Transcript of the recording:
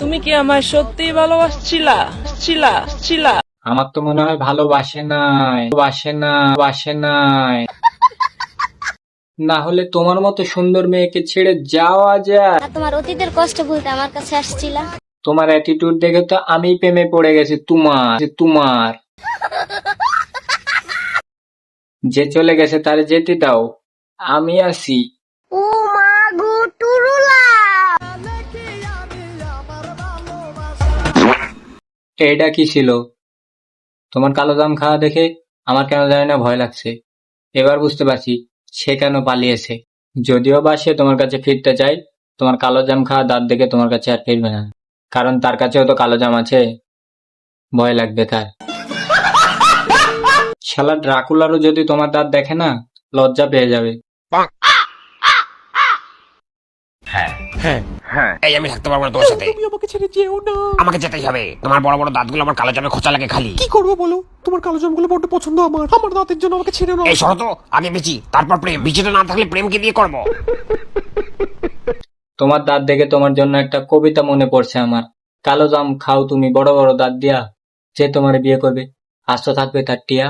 তুমি কি আমায় সত্যিই ভালোবাসছিলা? আমার তো মনে হয় বাসে নাই না হলে তোমার মতো সুন্দর মেয়েকে ছেড়ে যাওয়া যায়? আর তোমার অতীতের কষ্ট ভুলতে আমার কাছে আসছিলা। তোমার অ্যাটিটিউড দেখে তো আমি প্রেমে পড়ে গেছি তোমার যে চলে গেছে তারে যেতে দাও, আমি আছি। ও মা গো টুরুলা। এটা কি ছিল? তোমার কালো জাম খাওয়া দেখে আমার কেন জানি না ভয় লাগছে। এবার বুঝতে পারছি সে কেন পালিয়েছে। যদিও বা সে তোমার কাছে ফিরতে চায়, তোমার কালো জাম খাওয়া দাঁত দেখে তোমার কাছে আর ফিরবে না, কারণ তার কাছেও তো কালো জাম আছে। ভয় লাগবে তার। শালা ড্রাকুলারও যদি তোমার দাঁত দেখে না, লজ্জা পেয়ে যাবে। এই আমি থাকতে পারবো না তোমার সাথে। তুমি আমাকে ছেড়ে যেও না। আমাকে যেতেই হবে। তোমার বড় বড় দাঁতগুলো আমার কালো জামে খোঁচা লাগে খালি। কি করবো বলো, তোমার কালো জামগুলো বড্ড পছন্দ আমার। আমার দাঁতের জন্য আমাকে ছেড়ে না। এই শরত আগে বেচি, তারপর প্রেম। বিচিটা না থাকলে প্রেমকে দিয়ে করবো। তোমার দাঁত দেখে তোমার জন্য একটা কবিতা মনে পড়ছে আমার। কালো জাম খাও তুমি বড় বড় দাঁত দিয়া, যে তোমার বিয়ে করবে আস্ত থাকবে তার টিয়া।